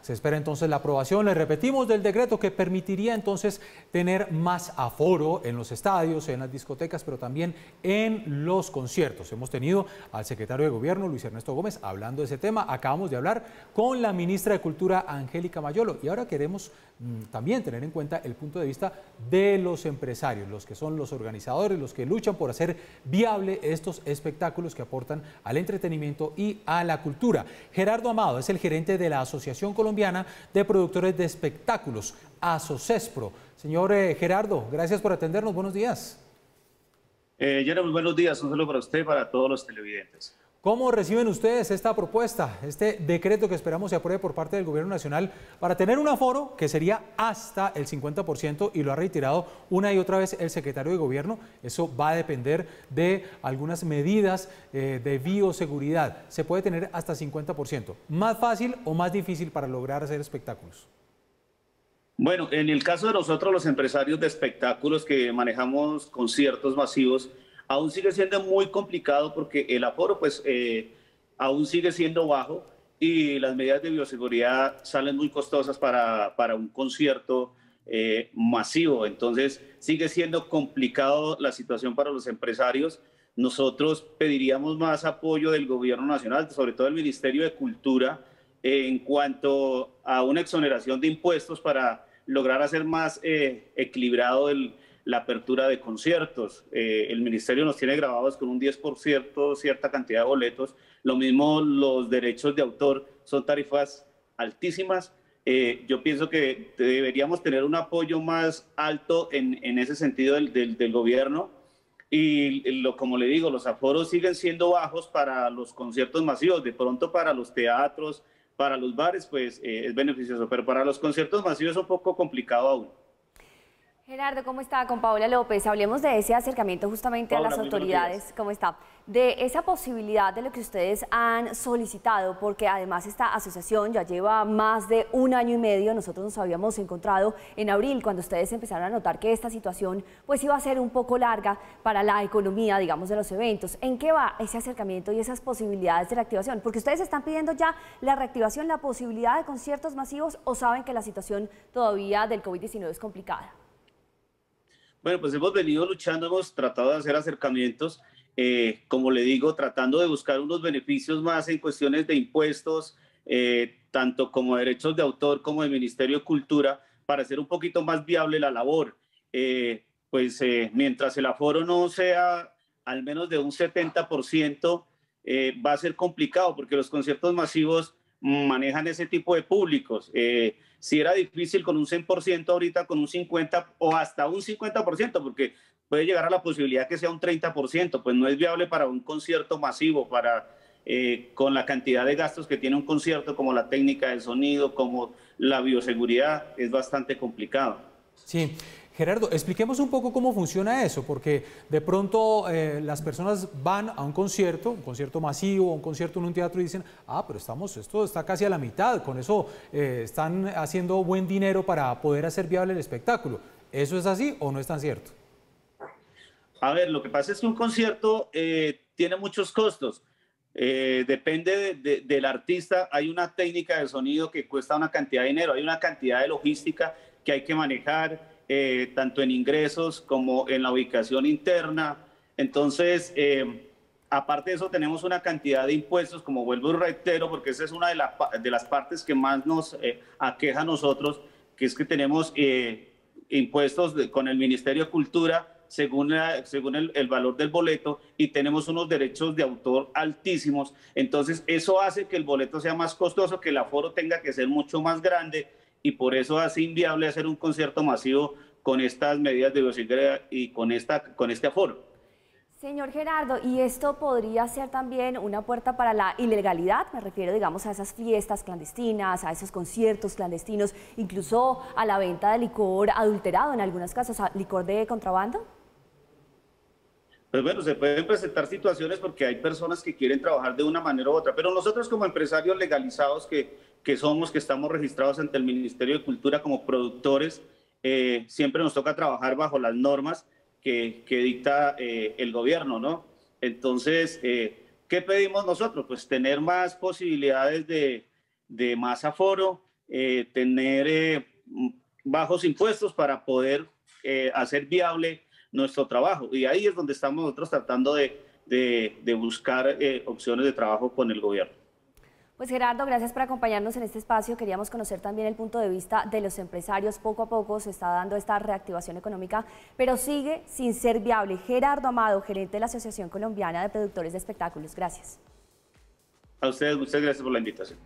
Se espera entonces la aprobación, le repetimos, del decreto que permitiría entonces tener más aforo en los estadios, en las discotecas, pero también en los conciertos. Hemos tenido al secretario de Gobierno, Luis Ernesto Gómez, hablando de ese tema. Acabamos de hablar con la ministra de Cultura, Angélica Mayolo, y ahora queremos también tener en cuenta el punto de vista de los empresarios, los que son los organizadores, los que luchan por hacer viable estos espectáculos que aportan al entretenimiento y a la cultura. Gerardo Amado es el gerente de la Asociación Colombiana de Productores de Espectáculos, ASOCESPRO. Señor Gerardo, gracias por atendernos. Buenos días. Muy buenos días. Un saludo para usted y para todos los televidentes. ¿Cómo reciben ustedes esta propuesta, este decreto que esperamos se apruebe por parte del Gobierno Nacional para tener un aforo que sería hasta el 50%, y lo ha reiterado una y otra vez el secretario de Gobierno? Eso va a depender de algunas medidas de bioseguridad. Se puede tener hasta 50%. ¿Más fácil o más difícil para lograr hacer espectáculos? Bueno, en el caso de nosotros, los empresarios de espectáculos que manejamos conciertos masivos, aún sigue siendo muy complicado porque el aforo pues aún sigue siendo bajo y las medidas de bioseguridad salen muy costosas para un concierto masivo. Entonces sigue siendo complicado la situación para los empresarios. Nosotros pediríamos más apoyo del Gobierno Nacional, sobre todo del Ministerio de Cultura, en cuanto a una exoneración de impuestos para lograr hacer más equilibrado la apertura de conciertos. El ministerio nos tiene grabados con un 10% cierta cantidad de boletos. Lo mismo los derechos de autor, son tarifas altísimas. Yo pienso que deberíamos tener un apoyo más alto en ese sentido del gobierno. Y como le digo, los aforos siguen siendo bajos para los conciertos masivos. De pronto para los teatros, para los bares, pues es beneficioso, pero para los conciertos masivos es un poco complicado aún. Gerardo, ¿cómo está? Con Paola López. Hablemos de ese acercamiento justamente a las autoridades. ¿Cómo está? De esa posibilidad de lo que ustedes han solicitado, porque además esta asociación ya lleva más de 1 año y medio. Nosotros nos habíamos encontrado en abril cuando ustedes empezaron a notar que esta situación pues iba a ser un poco larga para la economía, digamos, de los eventos. ¿En qué va ese acercamiento y esas posibilidades de reactivación? Porque ustedes están pidiendo ya la reactivación, la posibilidad de conciertos masivos, ¿o saben que la situación todavía del COVID-19 es complicada? Bueno, pues hemos venido luchando, hemos tratado de hacer acercamientos, como le digo, tratando de buscar unos beneficios más en cuestiones de impuestos, tanto como derechos de autor como del Ministerio de Cultura, para hacer un poquito más viable la labor. Mientras el aforo no sea al menos de un 70%, va a ser complicado porque los conciertos masivos manejan ese tipo de públicos. Si era difícil con un 100%, ahorita con un 50% o hasta un 50%, porque puede llegar a la posibilidad que sea un 30%, pues no es viable para un concierto masivo, con la cantidad de gastos que tiene un concierto, como la técnica del sonido, como la bioseguridad, es bastante complicado. Sí. Gerardo, expliquemos un poco cómo funciona eso, porque de pronto las personas van a un concierto masivo, un concierto en un teatro, y dicen, pero esto está casi a la mitad, con eso están haciendo buen dinero para poder hacer viable el espectáculo. ¿Eso es así o no es tan cierto? A ver, lo que pasa es que un concierto tiene muchos costos. Depende del artista. Hay una técnica de sonido que cuesta una cantidad de dinero, hay una cantidad de logística que hay que manejar, tanto en ingresos como en la ubicación interna. Entonces, aparte de eso, tenemos una cantidad de impuestos, como vuelvo y reitero, porque esa es una de las partes que más nos aqueja a nosotros, que es que tenemos impuestos con el Ministerio de Cultura según el valor del boleto, y tenemos unos derechos de autor altísimos. Entonces eso hace que el boleto sea más costoso, que el aforo tenga que ser mucho más grande, y por eso hace inviable hacer un concierto masivo con estas medidas de bioseguridad y con este aforo. Señor Gerardo, ¿y esto podría ser también una puerta para la ilegalidad? Me refiero, digamos, a esas fiestas clandestinas, a esos conciertos clandestinos, incluso a la venta de licor adulterado, en algunos casos, a licor de contrabando. Pues bueno, se pueden presentar situaciones porque hay personas que quieren trabajar de una manera u otra, pero nosotros como empresarios legalizados que estamos registrados ante el Ministerio de Cultura como productores, siempre nos toca trabajar bajo las normas que dicta el gobierno, ¿no? Entonces, ¿qué pedimos nosotros? Pues tener más posibilidades de más aforo, tener bajos impuestos para poder hacer viable nuestro trabajo. Y ahí es donde estamos nosotros tratando de buscar opciones de trabajo con el gobierno. Pues Gerardo, gracias por acompañarnos en este espacio. Queríamos conocer también el punto de vista de los empresarios. Poco a poco se está dando esta reactivación económica, pero sigue sin ser viable. Gerardo Amado, gerente de la Asociación Colombiana de Productores de Espectáculos. Gracias. A ustedes, muchas gracias por la invitación.